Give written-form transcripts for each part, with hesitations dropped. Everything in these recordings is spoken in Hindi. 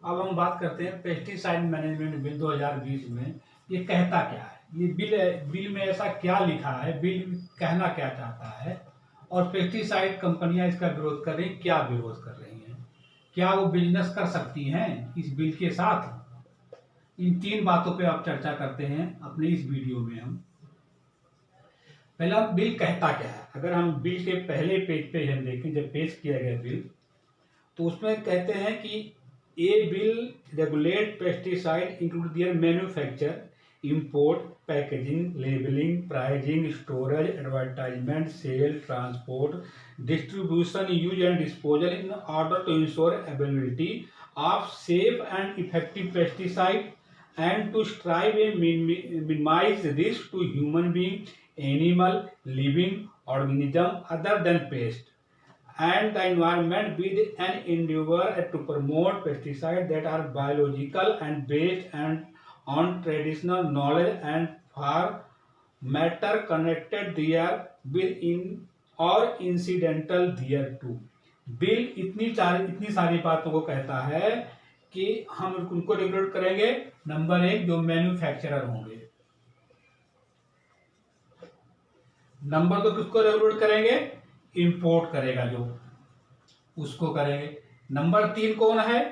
अब हम बात करते हैं पेस्टिसाइड मैनेजमेंट बिल 2020 में ये कहता क्या है। ये बिल में ऐसा क्या लिखा है, बिल कहना क्या चाहता है, और पेस्टिसाइड कंपनियां इसका विरोध कर रही, क्या विरोध कर रही हैं, क्या वो बिजनेस कर सकती हैं इस बिल के साथ। इन तीन बातों पे आप चर्चा करते हैं अपने इस वीडियो में। हम पहला, बिल कहता क्या है। अगर हम बिल के पहले पेज पे हम देखें, जब पेश किया गया बिल, तो उसमें कहते हैं कि a bill regulate pesticide include their manufacture, import, packaging, labelling, pricing, storage, advertisement, sale, transport, distribution, use and disposal in order to ensure availability of safe and effective pesticide and to strive and minimize risk to human being, animal, living organism other than pest and the environment with an endeavor to promote pesticides that are biological and based and on traditional knowledge and for matter connected there within or incidental thereto। Bill इतनी सारी बातों को कहता है कि हम उनको रेगुलेट करेंगे। नंबर एक, जो मैन्युफैक्चरर होंगे। नंबर दो, किसको रेगुलेट करेंगे, इंपोर्ट करेगा जो, उसको करेंगे। नंबर तीन कौन है,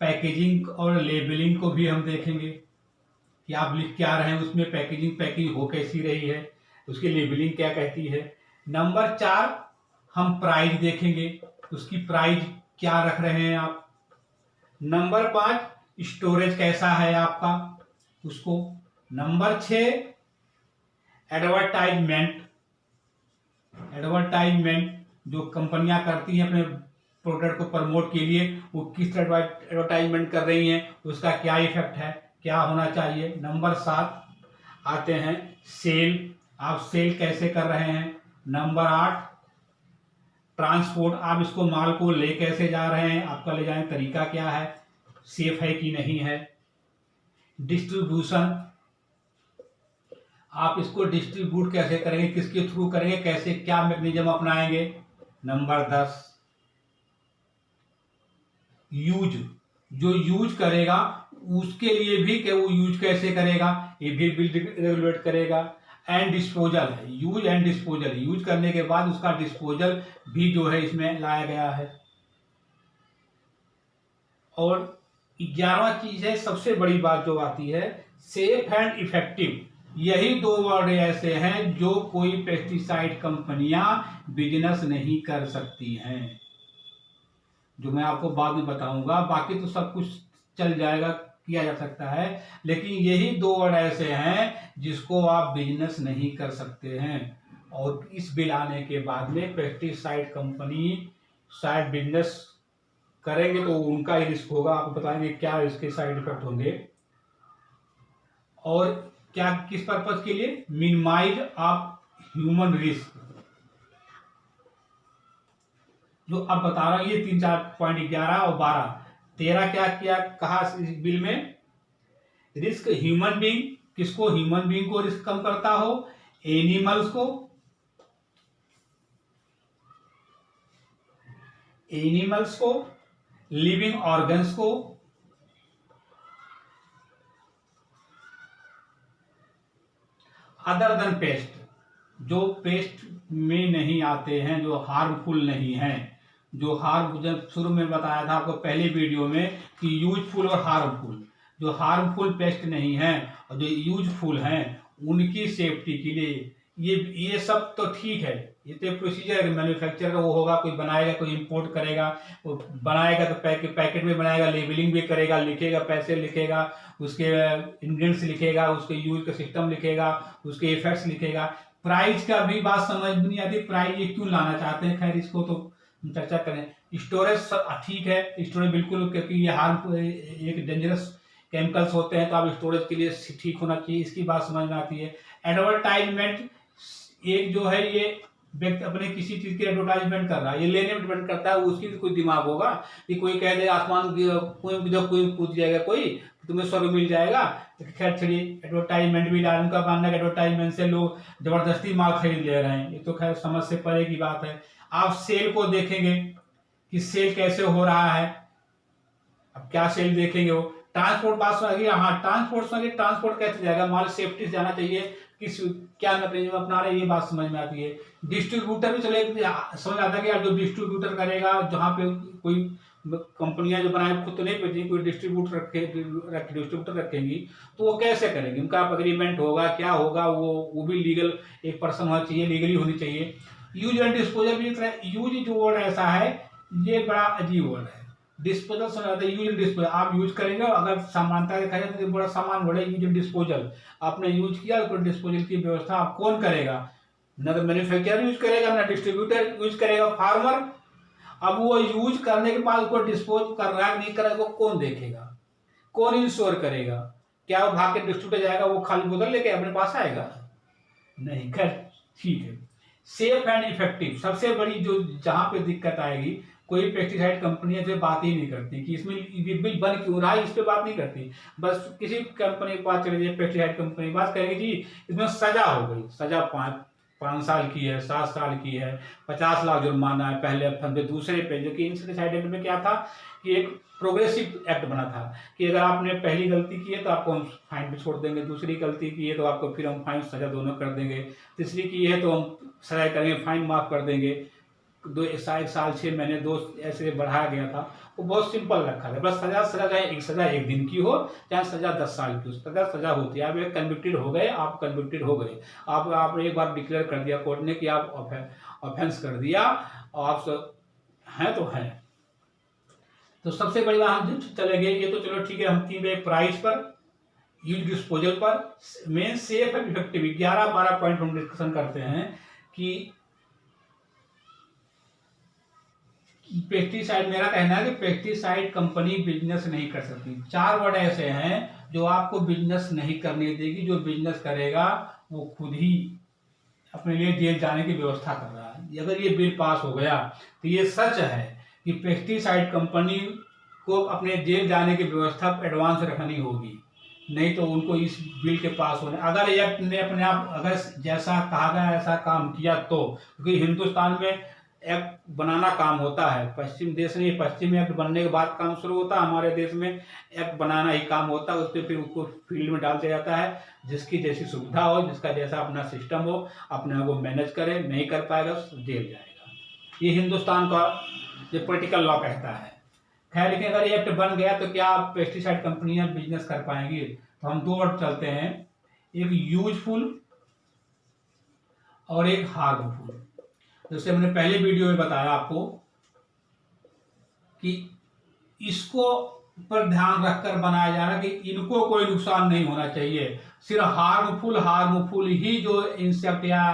पैकेजिंग और लेबलिंग को भी हम देखेंगे कि आप लिख क्या रहे हैं उसमें, पैकेजिंग हो कैसी रही है, उसकी लेबलिंग क्या कहती है। नंबर चार, हम प्राइस देखेंगे, उसकी प्राइस क्या रख रहे हैं आप। नंबर पांच, स्टोरेज कैसा है आपका उसको। नंबर छह, एडवर्टाइजमेंट जो कंपनियां करती हैं अपने प्रोडक्ट को प्रमोट के लिए, वो किस एडवर्टाइजमेंट कर रही हैं, उसका क्या इफेक्ट है, क्या होना चाहिए। नंबर सात आते हैं सेल, आप सेल कैसे कर रहे हैं। नंबर आठ, ट्रांसपोर्ट, आप इसको माल को ले कैसे जा रहे हैं, आपका ले जाने का तरीका क्या है, सेफ है कि नहीं है। डिस्ट्रीब्यूशन, आप इसको डिस्ट्रीब्यूट कैसे करेंगे, किसके थ्रू करेंगे, कैसे क्या मैकेनिज्म अपनाएंगे। नंबर 10, यूज, जो यूज करेगा उसके लिए भी क्या, वो यूज कैसे करेगा, ये भी बिल रेगुलेट करेगा। एंड डिस्पोजल है, यूज एंड डिस्पोजल, यूज करने के बाद उसका डिस्पोजल भी जो है इसमें लाया गया है। और 11वां चीज है, सबसे बड़ी बात जो आती है, सेफ एंड इफेक्टिव। यही दो वर्ड ऐसे हैं जो कोई पेस्टिसाइड कंपनियां बिजनेस नहीं कर सकती हैं, जो मैं आपको बाद में बताऊंगा। बाकी तो सब कुछ चल जाएगा, किया जा सकता है, लेकिन यही दो वर्ड ऐसे हैं जिसको आप बिजनेस नहीं कर सकते हैं। और इस बिल आने के बाद में पेस्टिसाइड कंपनी शायद बिजनेस करेंगे तो उनका ही रिस्क होगा, आपको बताएंगे क्या इसके साइड इफेक्ट होंगे और क्या, किस पर्पज के लिए, मिनिमाइज ऑफ ह्यूमन रिस्क। जो अब बता रहा हूं ये 3 4 पॉइंट 11 और 12 13 क्या क्या कहा इस बिल में। रिस्क ह्यूमन बीइंग, किसको, ह्यूमन बीइंग को रिस्क कम करता हो, एनिमल्स को, लिविंग ऑर्गन्स को, अदर देन पेस्ट, जो पेस्ट में नहीं आते हैं, जो हार्मफुल नहीं हैं, जो जब शुरू में बताया था आपको पहले वीडियो में कि यूजफुल और हार्मफुल, जो हार्मफुल पेस्ट नहीं हैं और जो यूजफुल हैं उनकी सेफ्टी के लिए ये सब तो ठीक है, ये तो प्रोसीजर मैन्युफैक्चरर वो होगा, कोई बनाएगा, कोई इंपोर्ट करेगा, वो बनाएगा तो पैकेट में बनाएगा, लेबलिंग भी करेगा, लिखेगा, पैसे लिखेगा, उसके इंग्रेडिएंट्स लिखेगा, उसके यूज का सिस्टम लिखेगा, उसके इफेक्ट्स लिखेगा। प्राइस का भी बात समझ नहीं आती, प्राइस ये क्यों लाना चाहते हैं, खैर इसको तो हम चर्चा करें। स्टोरेज ठीक है, स्टोरेज बिल्कुल, क्योंकि ये हार्मफुल एक डेंजरस केमिकल्स होते हैं तो आप स्टोरेज के लिए ठीक होना चाहिए, इसकी बात समझ में आती है। एडवर्टाइजमेंट, एक जो है ये व्यक्ति अपने किसी चीज की एडवर्टाइजमेंट कर रहा है, ये लेने में डिपेंड करता है, उसकी भी कोई दिमाग होगा कि कोई कह दे आसमान कोई कूद जाएगा, कोई तुम्हें स्वर्ग मिल जाएगा। खैर चलिए, एडवर्टाइजमेंट भी डाल, उनका मानना है एडवर्टाइजमेंट से लोग जबरदस्ती माल खरीद ले रहे हैं, ये तो खैर समझ से परे की बात है। आप सेल को देखेंगे कि सेल कैसे हो रहा है। अब क्या सेल देखेंगे वो। ट्रांसपोर्ट बात सुना गया, हाँ ट्रांसपोर्ट सुना, ट्रांसपोर्ट कैसे जाएगा, माल सेफ्टी से जाना चाहिए, किस क्या मैकेनिज्म अपना रहे, ये बात समझ में आती है। डिस्ट्रीब्यूटर भी चले समझ आता है कि यार जो डिस्ट्रीब्यूटर करेगा, जहाँ पे कोई कंपनियां जो बनाए खुद तो नहीं बेचेंगी, कोई डिस्ट्रीब्यूटर रखेंगी, तो वो कैसे करेंगे, उनका अग्रीमेंट होगा, क्या होगा, वो भी लीगल एक पर्सन होना चाहिए, लीगली होनी चाहिए। यूज एंड डिस्पोजल भी यूज जो वर्ड ऐसा है, ये बड़ा अजीब वर्ड है। डिस्पोजल सुना जाता है, यूज एंड डिस्पोजल, आप यूज करेंगे, अगर समानता देखा जाए तो बड़ा सामान वर्ड है यूज एंड डिस्पोजल। आपने यूज किया तो डिस्पोजल की व्यवस्था आप कौन करेगा, न तो मैन्युफैक्चरर यूज करेगा, ना डिस्ट्रीब्यूटर यूज करेगा, फार्मर। अब वो यूज करने के बाद उसको डिस्पोज कर रहा है नहीं कर रहा है, वो कौन देखेगा, कौन इंश्योर करेगा, क्या वो भाग के डिस्ट्रीब्यूटर जाएगा, वो खाली बोतल लेके अपने पास आएगा, नहीं। खैर ठीक है। सेफ एंड इफेक्टिव, सबसे बड़ी जो जहां पे दिक्कत आएगी, कोई पेस्टिसाइड कंपनियां जो बात ही नहीं करती कि इसमें ये बिल बन क्यों रहा है, इस पे बात नहीं करती। बस किसी कंपनी की बात चली जाए, पेस्टिसाइड कंपनी बात करेगी जी इसमें सजा हो गई, सजा 5 साल की है, 7 साल की है, 50 लाख जुर्माना है, पहले ऑप्शन पे, दूसरे पे, जो कि इंसेक्टिसाइड एक्ट में क्या था कि एक प्रोग्रेसिव एक्ट बना था कि अगर आपने पहली गलती की है तो आपको हम फाइन भी छोड़ देंगे, दूसरी गलती की है तो आपको फिर हम फाइन सजा दोनों कर देंगे, तीसरी की है तो हम सजा करेंगे, फाइन माफ कर देंगे। 1 साल 6 महीने 2 ऐसे बढ़ाया गया था। वो बहुत सिंपल रखा था, बस सजा सजा 1 दिन की हो, चाहे सजा 10 साल की हो, सजा होती है। आप एक कन्विक्टेड हो गए, आप कन्विक्टेड हो गए, आपने एक बार डिक्लेयर कर दिया कोर्ट ने कि आप ऑफेंस कर दिया, और आप हैं तो हैं। तो सबसे बड़ी बात हम चले गए, ये तो चलो ठीक है, हम 3 प्राइस पर, यूज डिस्पोजल पर, main safe and effective 11-12 point हम डिस्कशन करते हैं कि पेस्टिसाइड, मेरा कहना है कि पेस्टिसाइड कंपनी बिजनेस नहीं कर सकती। 4 वर्ड ऐसे हैं जो आपको बिजनेस नहीं करने देगी, जो बिजनेस करेगा वो खुद ही अपने लिए जेल जाने की व्यवस्था कर रहा है। अगर ये बिल पास हो गया तो ये सच है कि पेस्टिसाइड कंपनी को अपने जेल जाने की व्यवस्था एडवांस रखनी होगी, नहीं तो उनको इस बिल के पास होने, अगर एक्ट ने अपने आप अगर जैसा कहा गया ऐसा काम किया तो, क्योंकि हिंदुस्तान में एक्ट बनाना काम होता है, पश्चिम देश में पश्चिमी एक्ट बनने के बाद काम शुरू होता है, हमारे देश में एक्ट बनाना ही काम होता है, उस पर फिर उसको फील्ड में डाल दिया जाता है, जिसकी जैसी सुविधा हो, जिसका जैसा अपना सिस्टम हो, अपने आप को मैनेज करे, नहीं कर पाएगा जेल जाएगा। ये हिंदुस्तान का जो पॉलिटिकल लॉ कहता है। खैर, लेकिन अगर एक्ट बन गया तो क्या पेस्टिसाइड कंपनियां बिजनेस कर पाएंगी, तो हम 2 वर्ड चलते हैं, एक यूजफुल और एक हार्मफुल। जैसे मैंने पहले वीडियो में बताया आपको कि इसको पर ध्यान रखकर बनाया जा रहा है कि इनको कोई नुकसान नहीं होना चाहिए, सिर्फ हार्मफुल ही जो इंसेक्ट या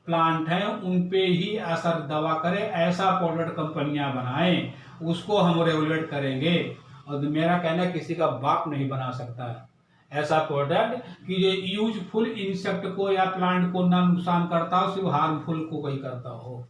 प्लांट हैं उन पे ही असर दवा करे, ऐसा प्रोडक्ट कंपनियां बनाएं, उसको हम रेगुलेट करेंगे। और मेरा कहना है किसी का बाप नहीं बना सकता ऐसा प्रोडक्ट कि जो यूजफुल इंसेक्ट को या प्लांट को ना नुकसान करता हो, सिर्फ हार्मफुल को कोई करता हो।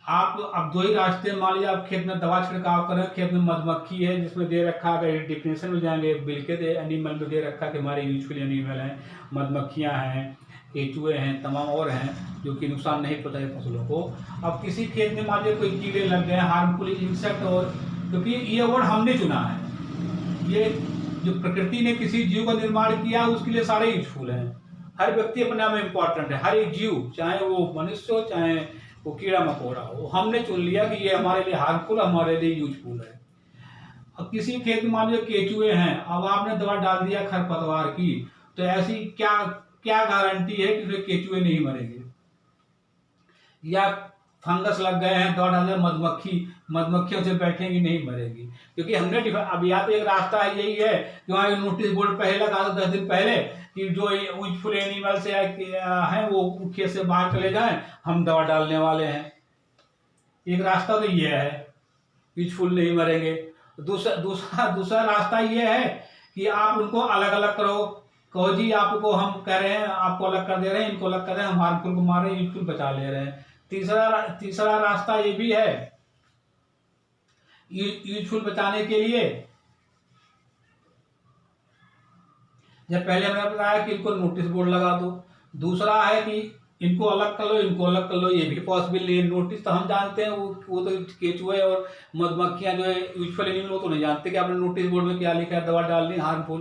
आप अब 2 ही रास्ते, मान लीजिए आप खेत में दवा छिड़काव करें, खेत में मधुमक्खी है जिसमें दे रखा, अगर डिफिनेशन में जाएंगे बिल के एनिमल में दे रखा कि हमारे यूजफुल एनिमल हैं, मधुमक्खियां हैं, केचुए हैं, तमाम और हैं जो कि नुकसान नहीं पहुंचाए फसलों को। अब किसी खेत में मान लीजिए कोई कीड़े लग गए, हार्मफुल इंसेक्ट, और क्योंकि ये वर्ड हमने चुना है, ये जो प्रकृति ने किसी जीव का निर्माण किया उसके लिए सारे यूजफुल हैं। हर व्यक्ति अपने आप में इम्पोर्टेंट है, हर एक जीव, चाहे वो मनुष्य हो चाहे वो कीड़ा मकोड़ा हो, हमने चुन लिया कि ये हमारे लिए हार्मफुल, हमारे लिए यूजफुल है। अब किसी खेत में मान लीजिए केचुए हैं, अब आपने दवा डाल दिया खरपतवार की, तो ऐसी क्या क्या गारंटी है कि उसमें केचुए नहीं मरेंगे, या फंगस लग गए हैं, दवा डाल मधुमक्खियों से बैठेंगी, नहीं मरेगी, क्योंकि हमने अब या तो एक रास्ता है यही है कि वहाँ नोटिस बोर्ड पहले लगा दो 10 दिन पहले कि जो यूजफुल एनिमल्स हैं वो खेत से बाहर चले जाएं, हम दवा डालने वाले हैं। एक रास्ता तो ये है, यूजफुल नहीं मरेंगे। दूसरा रास्ता ये है कि आप उनको अलग अलग करो, कहो जी आपको हम कह रहे हैं, आपको अलग कर दे रहे हैं, इनको अलग कर रहे हैं, हम हार्मफुल को मार रहे हैं, यूजफुल बचा ले रहे हैं। तीसरा रास्ता ये भी है, यूजफुल बचाने के लिए जब पहले मैंने बताया कि इनको नोटिस बोर्ड लगा दो। दूसरा है कि इनको अलग कर लो, इनको अलग कर लो, ये भी पॉसिबल नहीं है। नोटिस तो हम जानते हैं, वो तो केचुए और मधुमक्खियां जो है यूजुअल एनिमल, वो तो नहीं जानते कि आपने नोटिस बोर्ड में क्या लिखा है, दवा डालनी हार्मफुल।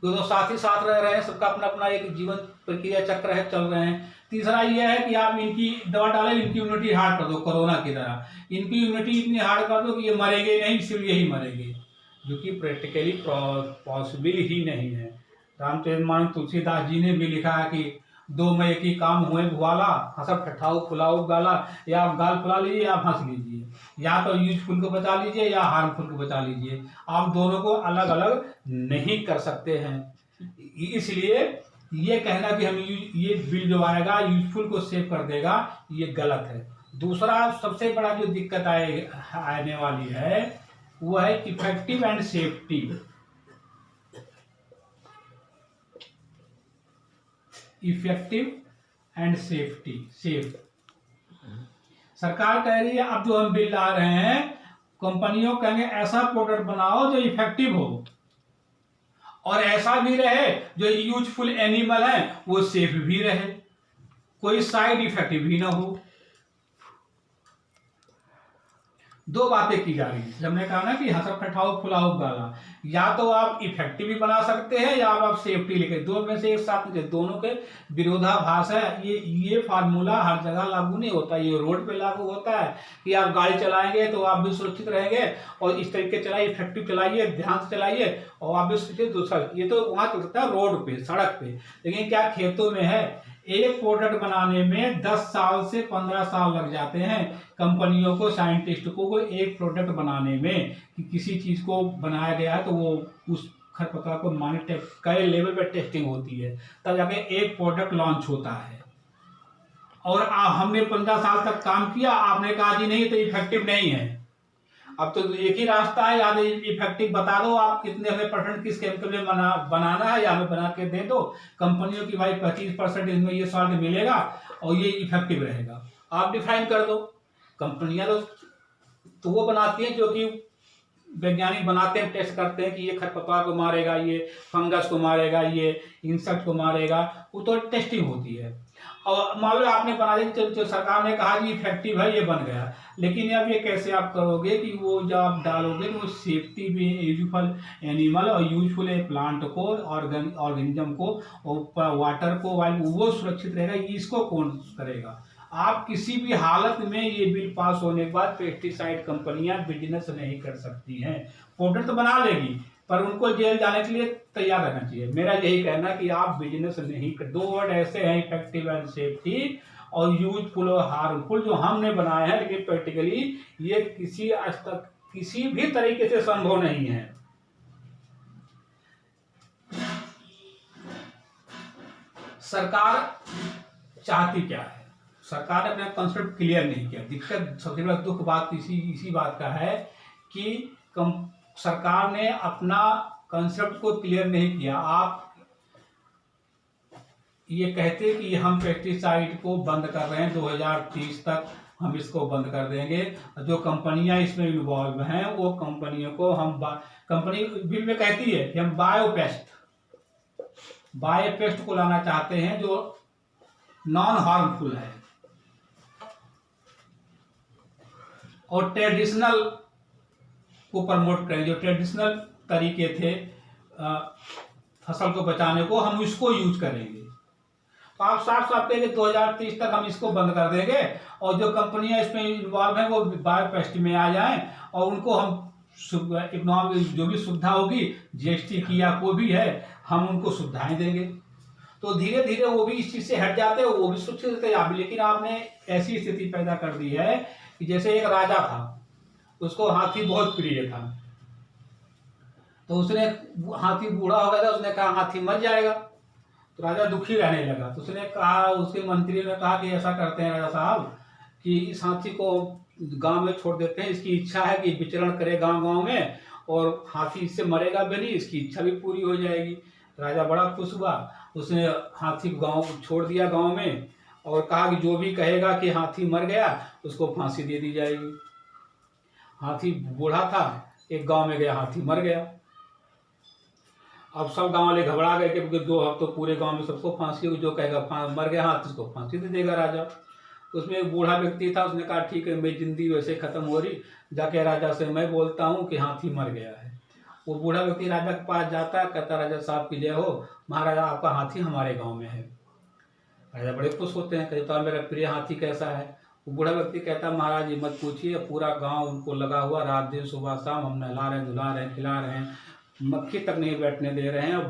तो साथ ही साथ रह रहे हैं, सबका अपना अपना एक जीवन प्रक्रिया चक्र है, चल रहे हैं। तीसरा ये है कि आप इनकी दवा डालें, इनकी इम्यूनिटी हार्ड कर दो, कोरोना की तरह इनकी इम्यूनिटी इतनी हार्ड कर दो कि ये मरेंगे नहीं, सिर्फ यही मरेंगे, जो कि प्रैक्टिकली पॉसिबल ही नहीं है। रामचरितमानस तुलसीदास जी ने भी लिखा है कि दो में एक ही काम हुए भुआला, हंसब ठठाऊ फुलाऊ गाला, या आप गाल फुला लीजिए या आप हंस लीजिए, या तो यूजफुल को बचा लीजिए या हार्मफुल को बचा लीजिए, आप दोनों को अलग अलग नहीं कर सकते हैं। इसलिए ये कहना कि हम ये बिल जो आएगा यूजफुल को सेव कर देगा, ये गलत है। दूसरा सबसे बड़ा जो दिक्कत आने वाली है वो है effective and safety. Effective and safe सरकार कह रही है अब जो हम बिल ला रहे हैं, कंपनियों कहेंगे ऐसा प्रोडक्ट बनाओ जो इफेक्टिव हो और ऐसा भी रहे जो यूजफुल एनिमल है वो सेफ भी रहे, कोई साइड इफेक्ट भी ना हो। दो बातें की जा रही है। हमने कहा ना कि हंसब ठठाओ फुलाओ गाला, या तो आप इफेक्टिव भी बना सकते हैं या आप सेफ्टी लेके, दो में से एक साथ में, दोनों के विरोधाभास है। ये फार्मूला हर जगह लागू नहीं होता, ये रोड पे लागू होता है कि आप गाड़ी चलाएंगे तो आप भी सुरक्षित रहेंगे और इस तरीके चलाइए, इफेक्टिव चलाइए, ध्यान से चलाइए और आप भी सुरक्षित। दूसरा ये तो वहां चलता है रोड पे, सड़क पे, लेकिन क्या खेतों में है? एक प्रोडक्ट बनाने में 10 साल से 15 साल लग जाते हैं कंपनियों को, साइंटिस्टों को एक प्रोडक्ट बनाने में, कि किसी चीज को बनाया गया है तो वो उस खरपतवार को मॉनिटर कई लेवल पे टेस्टिंग होती है, तब जाके एक प्रोडक्ट लॉन्च होता है। और हमने 15 साल तक काम किया, आपने कहा जी नहीं तो इफेक्टिव नहीं है। अब तो एक ही रास्ता है, या तो इफेक्टिव बता दो आप कितने % किस केमिकल में बनाना है, या हमें बना के दे दो कंपनियों की, भाई 25% इसमें ये सॉल्ट मिलेगा और ये इफेक्टिव रहेगा, आप डिफाइन कर दो। कंपनियां तो वो बनाती हैं जो कि वैज्ञानिक बनाते हैं, टेस्ट करते हैं कि ये खरपतवार को मारेगा, ये फंगस को मारेगा, ये इंसेक्ट को मारेगा, वो तो टेस्टिंग होती है। और मान लो आपने बना दिया, जो सरकार ने कहा कि इफेक्टिव है, ये बन गया, लेकिन अब ये कैसे आप करोगे कि वो जब आप डालोगे तो वो सेफ्टी भी, यूजफुल एनिमल और यूजफुल प्लांट को, ऑर्गेनिज्म को और वाटर को, वो सुरक्षित रहेगा, इसको कौन करेगा? आप किसी भी हालत में ये बिल पास होने के बाद पेस्टिसाइड कंपनियां बिजनेस नहीं कर सकती हैं। प्रोडक्ट तो बना लेगी पर उनको जेल जाने के लिए तैयार रहना चाहिए। मेरा यही कहना कि आप बिजनेस नहीं कर, दो वर्ड ऐसे हैं इफेक्टिव एंड सेफ्टी और यूजफुल और हार्मफुल, जो हमने बनाए हैं, लेकिन प्रैक्टिकली ये किसी आज तक किसी भी तरीके से संभव नहीं है। सरकार चाहती क्या है? सरकार ने अपना कॉन्सेप्ट क्लियर नहीं किया। दिक्कत, सबसे बड़ा दुख बात इसी बात का है कि सरकार ने अपना कॉन्सेप्ट को क्लियर नहीं किया। आप ये कहते कि हम पेस्टिसाइड को बंद कर रहे हैं, 2030 तक हम इसको बंद कर देंगे। जो कंपनियां इसमें इन्वॉल्व हैं वो कंपनियों को हम कंपनी बिल में कहती है कि हम बायोपेस्ट को लाना चाहते हैं जो नॉन हार्मफुल है और ट्रेडिशनल को प्रमोट करें। जो ट्रेडिशनल तरीके थे फसल को बचाने को, हम इसको यूज करेंगे। तो आप साफ साफ कहेंगे 2030 तक हम इसको बंद कर देंगे और जो कंपनियां इसमें इन्वॉल्व हैं वो बायोपेस्ट में आ जाएं और उनको हम इकोनॉमिक जो भी सुविधा होगी, जीएसटी की या कोई भी है, हम उनको सुविधाएं देंगे। तो धीरे धीरे वो भी इस चीज से हट जाते हैं, वो भी सुरक्षित रहते हैं। लेकिन आपने ऐसी स्थिति पैदा कर दी है कि जैसे एक राजा था, उसको हाथी बहुत प्रिय था, तो उसने, हाथी बूढ़ा हो गया था, उसने कहा हाथी मर जाएगा, तो राजा दुखी रहने लगा। तो उसने कहा, उसके मंत्री ने कहा कि ऐसा करते हैं राजा साहब कि इस हाथी को गांव में छोड़ देते हैं, इसकी इच्छा है कि विचरण करे गांव गांव में और हाथी इससे मरेगा भी नहीं, इसकी इच्छा भी पूरी हो जाएगी। राजा बड़ा खुश हुआ, उसने हाथी को गांव छोड़ दिया गांव में और कहा कि जो भी कहेगा कि हाथी मर गया उसको फांसी दे दी जाएगी। हाथी बूढ़ा था, एक गांव में गया, हाथी मर गया। अब सब गांव वाले घबरा गए कि क्योंकि 2 हफ्ते पूरे गांव में सबको फांसी हुई, जो कहेगा मर गया हाथी को फांसी दे देगा राजा। उसमें एक बूढ़ा व्यक्ति था, उसने कहा ठीक है मेरी जिंदगी वैसे खत्म हो रही, जाके राजा से मैं बोलता हूँ कि हाथी मर गया है। वो बूढ़ा व्यक्ति राजा के पास जाता है, कहता राजा साहब की जय हो, महाराजा आपका हाथी हमारे गाँव में है। राजा बड़े खुश होते हैं, कहता मेरा प्रिय हाथी कैसा है। वो बूढ़ा व्यक्ति कहता महाराज ये मत पूछिए, पूरा गांव उनको लगा हुआ, रात दिन सुबह शाम हम नहला रहे हैं, धुला रहे हैं, खिला रहे हैं, मक्खी तक नहीं बैठने दे रहे हैं,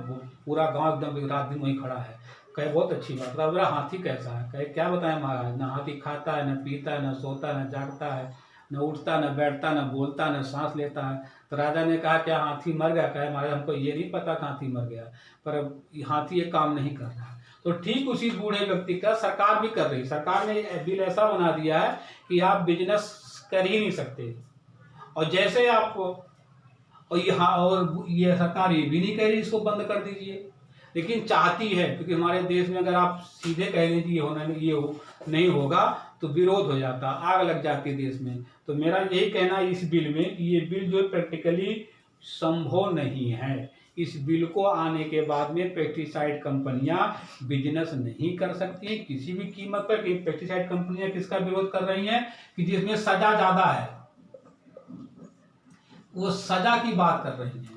पूरा गांव एकदम रात दिन वहीं खड़ा है। कहे बहुत अच्छी बात, तो मेरा हाथी कैसा है। कहे क्या बताएं महाराज, ना हाथी खाता है, न पीता है, न सोता है, न जागता है, न उठता, न बैठता, न बोलता, न सांस लेता है। तो राजा ने कहा क्या हाथी मर गया। कहे महाराज हमको ये नहीं पता कि हाथी मर गया, पर हाथी ये काम नहीं कर रहा। तो ठीक उसी बूढ़े व्यक्ति का सरकार भी कर रही, सरकार ने बिल ऐसा बना दिया है कि आप बिजनेस कर ही नहीं सकते, और जैसे आप और ये सरकार ये भी नहीं कह रही इसको बंद कर दीजिए, लेकिन चाहती है, क्योंकि हमारे देश में अगर आप सीधे कह दीजिए नहीं होगा तो विरोध हो जाता, आग लग जाती देश में। तो मेरा यही कहना है इस बिल में कि ये बिल जो प्रैक्टिकली संभव नहीं है। इस बिल को आने के बाद में पेस्टिसाइड कंपनियां बिजनेस नहीं कर सकती किसी भी कीमत पर। कि पेस्टिसाइड कंपनियां किसका विरोध कर रही हैं कि जिसमें सजा ज्यादा है, वो सजा की बात कर रही हैं।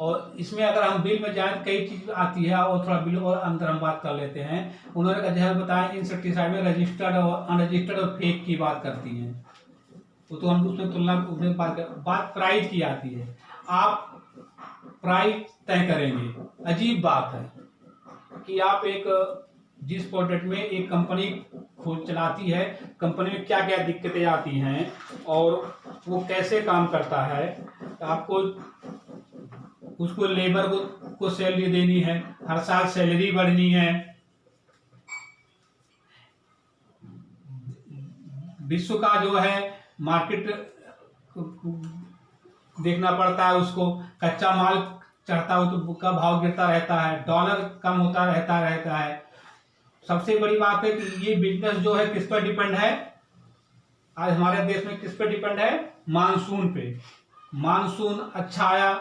और इसमें अगर हम बिल में जाए कई चीज आती है, और थोड़ा बिल और अंदर हम बात कर लेते हैं। उन्होंने जैसे बताया इंसेक्टिसाइड में रजिस्टर्ड और अनरजिस्टर्ड और फेक की बात करती हैं, तो हम उसमें तुलना बात प्राइस की आती है। आप प्राइस तय करेंगे, अजीब बात है कि आप एक जिस प्रोडक्ट में एक कंपनी खुद चलाती है, कंपनी में क्या क्या दिक्कतें आती हैं और वो कैसे काम करता है, आपको उसको लेबर को सैलरी देनी है, हर साल सैलरी बढ़नी है, विश्व का जो है मार्केट देखना पड़ता है, उसको कच्चा माल चढ़ता हो तो का भाव गिरता रहता है, डॉलर कम होता रहता है। सबसे बड़ी बात है कि ये बिजनेस जो है किस पर डिपेंड है, आज हमारे देश में किस पर डिपेंड है, मानसून पे। मानसून अच्छा आया,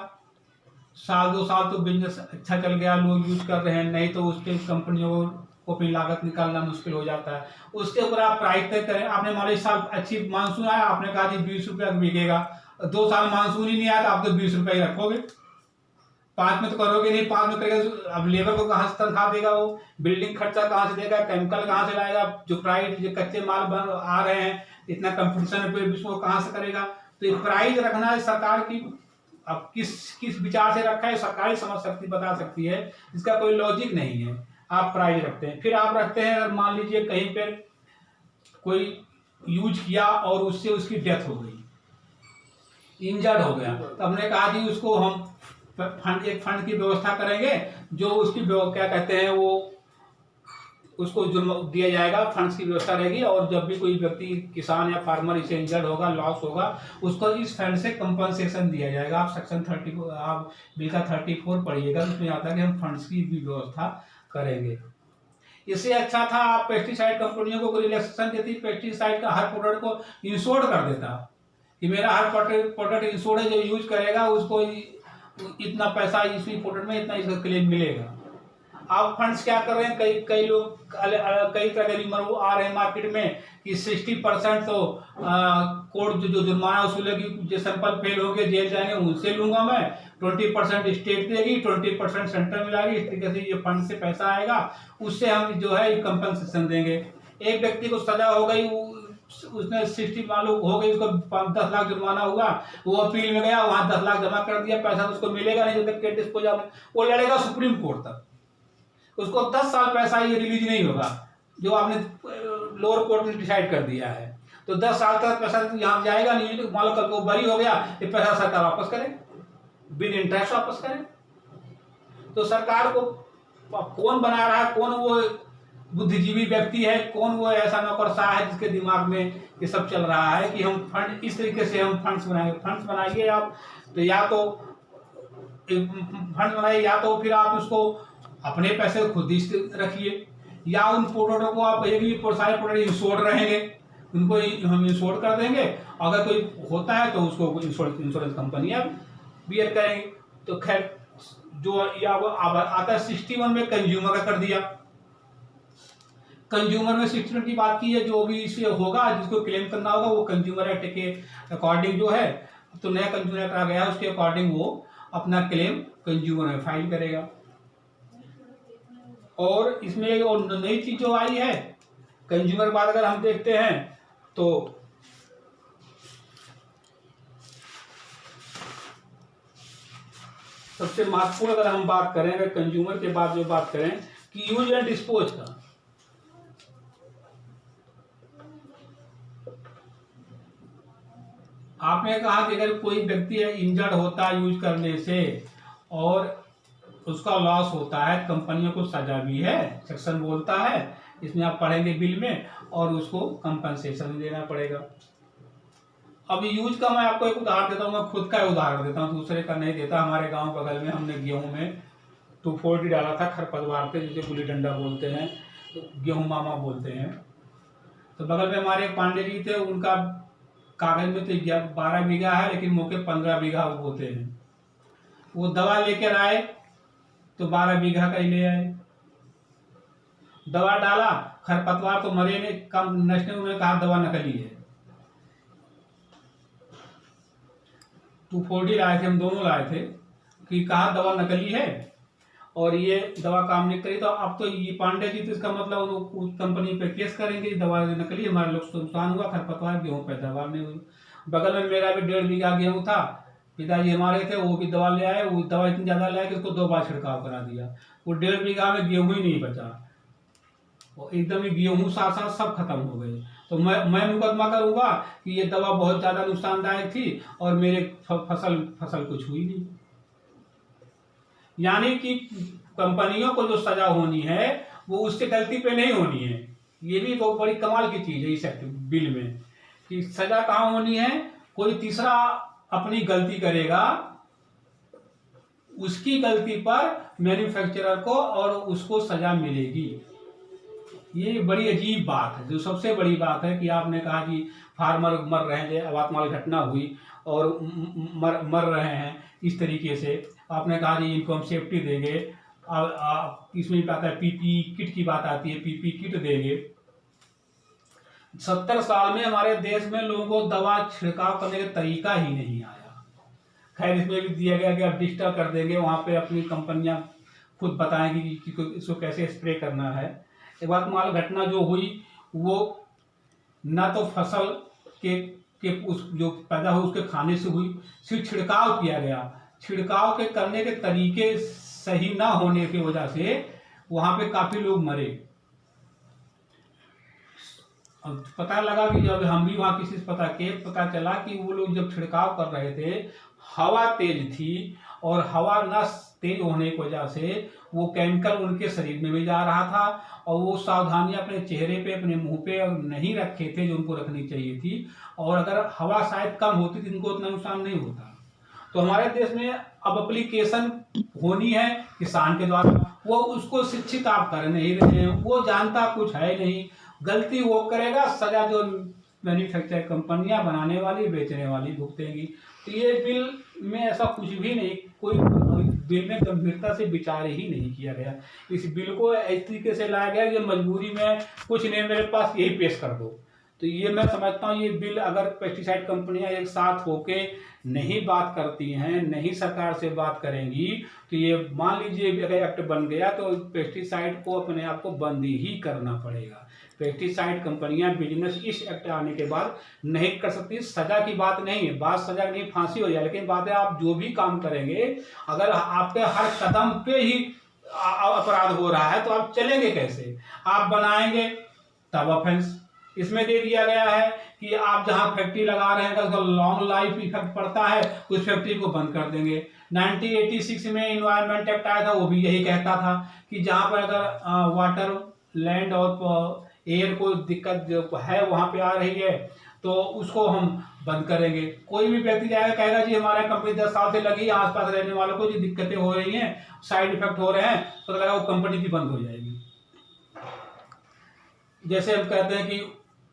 साल 2 साल तो बिजनेस अच्छा चल गया, लोग यूज कर रहे हैं, नहीं तो उस पर कंपनियों को अपनी लागत निकालना मुश्किल हो जाता है। उसके ऊपर आप प्राइस तय करें। आपने मान लो इस साल अच्छी मानसून आया, आपने कहा जी 20 रुपया बिकेगा, 2 साल मानसून ही नहीं आया तो आप तो 20 रुपया ही रखोगे, 5 में तो करोगे नहीं, 5 में करेगा। अब लेबर को कहाँ से तनख्वाह देगा, वो बिल्डिंग खर्चा कहाँ से देगा, केमिकल कहाँ से लाएगा, जो प्राइस जो कच्चे माल बन आ रहे हैं, इतना कंपटीशन पे विश्व कहाँ से करेगा। तो ये प्राइस रखना है सरकार की, अब किस विचार से रखा है सरकारी समझ सकती, बता सकती है, इसका कोई लॉजिक नहीं है। आप प्राइस रखते हैं, फिर आप रखते हैं, अगर मान लीजिए कहीं पे कोई यूज किया और उससे उसकी डेथ हो गई, इंजर्ड हो गया, तो हमने कहा जी उसको हम एक फंड की व्यवस्था करेंगे, जो उसकी क्या कहते हैं वो उसको जुर्म दिया जाएगा, फंड्स की व्यवस्था रहेगी। और जब भी कोई व्यक्ति किसान या फार्मर इसे इंजर्ड होगा, लॉस होगा, उसको इस फंड से कंपनसेशन दिया जाएगा। आप सेक्शन 30 आप बिल का 34 पढ़िएगा, उसमें आता है कि हम फंड्स की भी व्यवस्था करेंगे। इससे अच्छा था आप पेस्टिसाइड कंपनियों को रिलैक्सेशन देती, पेस्टिसाइड का हर प्रोडक्ट को इंश्योर्ड कर देता कि मेरा हर प्रोडक्ट इंश्योर्ड है, जो यूज करेगा उसको इतना पैसा इसी प्रोडक्ट में इतना इसका क्लेम मिलेगा। आप फंड्स क्या कर रहे हैं, कई लोग कई तरह के रिमूव आ रहे हैं मार्केट में कि 60% तो कोर्ट जो जुर्माना वसूलेगी, जो सैंपल फेल हो गए जेल जाएंगे उनसे लूंगा मैं, 20% स्टेट देगी, 20% सेंटर मिलाएगी, इस तरीके से ये फंड से पैसा आएगा, उससे हम जो है कंपनसेशन देंगे। एक व्यक्ति को सजा हो गई, उसने 60 मालूम हो गई, उसको 10 लाख जुर्माना हुआ, वो अपील में गया, वहां 10 लाख जमा कर दिया, पैसा तो उसको मिलेगा नहीं जब तक केस डिस्पोज, वो लड़ेगा सुप्रीम कोर्ट तक, उसको 10 साल पैसा ये रिलीज नहीं होगा जो आपने लोअर कोर्ट ने डिसाइड कर दिया है। तो 10 साल तक पैसा यहाँ जाएगा नहीं, तो मान लो कल को बरी हो गया, ये पैसा सरकार वापस करे, बिन इंटरेस्ट वापस करे। तो सरकार को कौन बना रहा है, कौन वो बुद्धिजीवी व्यक्ति है, कौन वो ऐसा नौकरशाह है जिसके दिमाग में ये सब चल रहा है कि हम फंड इस तरीके से हम फंड्स बनाएंगे। फंड्स बनाइए आप, तो या तो फंड बनाइए, या तो फिर आप उसको अपने पैसे खुद ही रखिए, या उन प्रोडक्टों को आप कहिए कि सारे प्रोडक्ट इंश्योर्ड रहेंगे, उनको हम इंश्योर्ड कर देंगे, अगर कोई होता है तो उसको इंश्योरेंस कंपनियां बियर करेंगे। तो खैर जो अब आता है 61 में कंज्यूमर का कर दिया। कंज्यूमर में 61 की बात की है, जो भी इसे होगा जिसको क्लेम करना होगा वो कंज्यूमर एक्ट के अकॉर्डिंग जो है, तो नया कंज्यूमर एक्ट आ गया है, उसके अकॉर्डिंग वो अपना क्लेम कंज्यूमर में फाइल करेगा। और इसमें और नई चीज जो आई है कंज्यूमर के बाद अगर हम देखते हैं तो सबसे महत्वपूर्ण अगर हम बात करें, अगर कंज्यूमर के बाद जो बात करें कि यूज एंड डिस्पोज का, आपने कहा कि अगर कोई व्यक्ति इंजर्ड होता है यूज करने से और उसका लॉस होता है, कंपनियों को सजा भी है, सेक्शन बोलता है इसमें, आप पढ़ेंगे बिल में, और उसको कंपनसेशन देना पड़ेगा। अब यूज का मैं आपको एक उदाहरण देता हूँ, मैं खुद का उदाहरण देता हूँ, दूसरे का नहीं देता। हमारे गांव बगल में हमने गेहूं में 2,4-D डाला था खरपतवार पे, जिसे गुल्ली डंडा बोलते हैं, तो गेहूं मामा बोलते हैं। तो बगल में हमारे एक पांडे जी थे, उनका कागज में तो 12 बीघा है, लेकिन मौके 15 बीघा वो बोते हैं। वो दवा लेकर आए तो 12 बीघा का ही ले आए। दवा डाला, खरपतवार तो मरे नहीं, कम नष्ट, उन्होंने कहा दवा नकली है। 2,4-D लाए थे, हम दोनों लाए थे, कि कहा दवा नकली है और ये दवा काम नहीं करी। तो अब तो ये पांडे जी, तो इसका मतलब उस कंपनी पे केस करेंगे, दवा नकली, हमारे लोग को नुकसान हुआ, खरपतवार गेहूं पैदावार नहीं हुई। बगल में मेरा भी 1.5 बीघा गेहूं था, पिताजी हमारे थे, वो भी दवा ले आए, वो दवा इतनी ज्यादा लाए कि उसको 2 बार छिड़काव करा दिया। वो 1.5 बीघा में गेहूं ही नहीं बचा, एकदम ही गेहूं साथ साथ सब खत्म हो गए। तो मैं मुकदमा करूंगा कि ये दवा बहुत ज्यादा नुकसानदायक थी और मेरे फसल कुछ हुई नहीं। यानी कि कंपनियों को जो सजा होनी है वो उसके गलती पे नहीं होनी है। ये भी बहुत बड़ी कमाल की चीज है इस बिल में, कि सजा कहाँ होनी है, कोई तीसरा अपनी गलती करेगा, उसकी गलती पर मैन्युफैक्चरर को और उसको सजा मिलेगी। ये बड़ी अजीब बात है। जो सबसे बड़ी बात है कि आपने कहा कि फार्मर मर रहे हैं, अवातमाल घटना हुई और मर रहे हैं इस तरीके से, आपने कहा कि इनको हम सेफ्टी देंगे। इसमें आता है पीपी किट की बात आती है, पीपी किट देंगे। 70 साल में हमारे देश में लोगों को दवा छिड़काव करने का तरीका ही नहीं आया। खैर इसमें भी दिया गया कि आप डिजिटल कर देंगे, वहां पे अपनी कंपनियां खुद बताएंगी कि इसको कैसे स्प्रे करना है। एक बात माल घटना जो हुई वो न तो फसल के उस जो पैदा हुई उसके खाने से हुई, सिर्फ छिड़काव किया गया। छिड़काव के करने के तरीके सही ना होने की वजह से वहां पे काफी लोग मरे। अब पता लगा कि जब हम भी वहां किसी से पता चला कि वो लोग जब छिड़काव कर रहे थे, हवा तेज थी और हवा न तेज होने की वजह से वो केमिकल उनके शरीर में भी जा रहा था और वो सावधानियां अपने चेहरे पे, अपने मुंह पे नहीं रखे थे जो उनको रखनी चाहिए थी। और अगर हवा शायद कम होती तो इनको उतना नुकसान नहीं होता। तो हमारे देश में अब एप्लीकेशन होनी है किसान के द्वारा, वो उसको शिक्षित आप कर नहीं रहे हैं, वो जानता कुछ है नहीं, गलती वो करेगा, सजा जो मैन्युफैक्चर कंपनियां बनाने वाली बेचने वाली भुगतेंगी। तो ये बिल में ऐसा कुछ भी नहीं, कोई बिल में गंभीरता से विचार ही नहीं किया गया। इस बिल को इस तरीके से लाया गया कि मजबूरी में कुछ नहीं, मेरे पास यही पेश कर दो। तो ये मैं समझता हूँ ये बिल अगर पेस्टिसाइड कंपनियां एक साथ होके नहीं बात करती हैं, नहीं सरकार से बात करेंगी, तो ये मान लीजिए अगर एक्ट बन गया तो पेस्टिसाइड को अपने आप को बंद ही करना पड़ेगा। पेस्टिसाइड कंपनियां बिजनेस इस एक्ट आने के बाद नहीं कर सकती। सजा की बात नहीं है, बात सजा नहीं, फांसी हो जाए, लेकिन बात है आप जो भी काम करेंगे अगर आपके हर कदम पे ही अपराध हो रहा है तो आप चलेंगे कैसे? आप बनाएंगे तब ऑफेंस। इसमें दे दिया गया है कि आप जहां फैक्ट्री लगा रहे हैं उसका लॉन्ग लाइफ इफेक्ट पड़ता है, उस फैक्ट्री को बंद कर देंगे। 1986 में इन्वायरमेंट एक्ट आया था, वो भी यही कहता था कि जहां पर अगर वाटर, लैंड और एयर को दिक्कत जो है वहां पे आ रही है तो उसको हम बंद करेंगे। कोई भी व्यक्ति जाएगा कहेगा जी हमारा कंपनी 10 साल से लगी, आसपास रहने वालों को जो दिक्कतें हो रही हैं, साइड इफेक्ट हो रहे हैं, तो लगा वो कंपनी भी बंद हो जाएगी। जैसे हम कहते हैं कि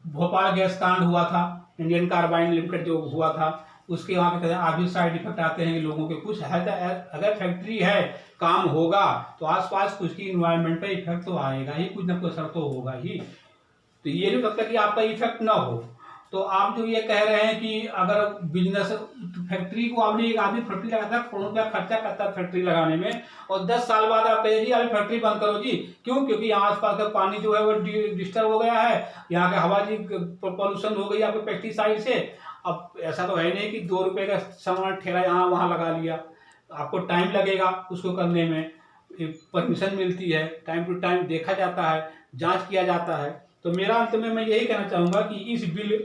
भोपाल गैस कांड हुआ था, इंडियन कार्बाइन लिमिटेड जो हुआ था, उसके वहाँ पे आप भी साइड इफेक्ट आते हैं कि लोगों के कुछ है। अगर फैक्ट्री है, काम होगा तो आसपास कुछ की इन्वायरमेंट पे इफेक्ट तो आएगा ही, कुछ ना कुछ असर तो होगा ही। तो ये नहीं सकता कि आपका इफेक्ट ना हो। तो आप जो ये कह रहे हैं कि अगर बिजनेस फैक्ट्री को आपने एक आदमी फैक्ट्री लगाता है, करोड़ों रुपया खर्चा करता है फैक्ट्री लगाने में, और 10 साल बाद आप कहिए जी अभी फैक्ट्री बंद करो जी। क्यों? क्योंकि यहाँ आसपास का पानी जो है वो डिस्टर्ब हो गया है, यहाँ का हवा जी पॉल्यूशन हो गई आपके पेस्टिसाइड से। अब ऐसा तो है नहीं कि 2 रुपए का सामान ठेला यहाँ वहाँ लगा लिया, आपको टाइम लगेगा उसको करने में, परमिशन मिलती है, टाइम टू टाइम देखा जाता है, जांच किया जाता है। तो मेरा अंत में मैं यही कहना चाहूँगा कि इस बिल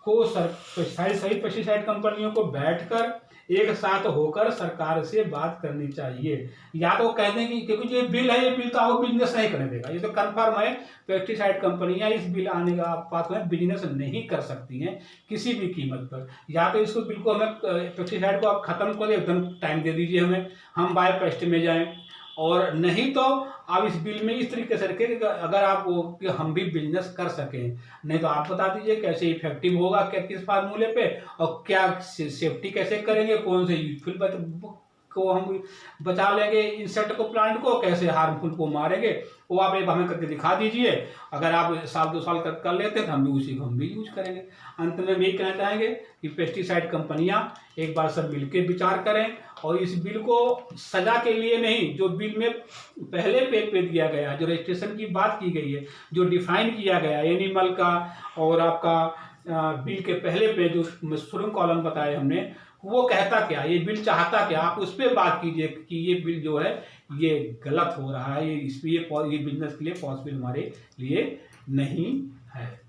को सही पेस्टिसाइड कंपनियों को बैठकर एक साथ होकर सरकार से बात करनी चाहिए। या तो कह दें कि क्योंकि जो बिल है, ये बिल तो आपको बिजनेस नहीं करने देगा, ये तो कन्फर्म है। पेस्टिसाइड कंपनियां इस बिल आने का पास में बिजनेस नहीं कर सकती हैं किसी भी कीमत पर। या तो इसको बिल को हमें पेस्टिसाइड को आप खत्म करें, एकदम टाइम दे दीजिए हमें, हम बायो पेस्ट में जाएं, और नहीं तो आप इस बिल में इस तरीके से रखें कि अगर आप वो कि हम भी बिजनेस कर सकें। नहीं तो आप बता दीजिए कैसे इफेक्टिव होगा, क्या किस फार्मूले पे, और क्या सेफ्टी कैसे करेंगे, कौन से यूजफुल को हम बचा लेंगे इंसेक्ट को, प्लांट को कैसे हार्मफुल को मारेंगे, वो आप एक हमें करके दिखा दीजिए। अगर आप 1-2 साल कर लेते हैं तो हम भी उसी को हम भी यूज करेंगे। अंत में भी कहना चाहेंगे कि पेस्टिसाइड कंपनियां एक बार सब मिलकर विचार करें, और इस बिल को सजा के लिए नहीं, जो बिल में पहले पेज पे दिया गया, जो रजिस्ट्रेशन की बात की गई है, जो डिफाइन किया गया एनिमल का, और आपका बिल के पहले पेज जो मशरूम कॉलम बताए हमने, वो कहता क्या, ये बिल चाहता क्या, आप उस पर बात कीजिए कि ये बिल जो है ये गलत हो रहा है, ये बिजनेस के लिए पॉसिबल हमारे लिए नहीं है।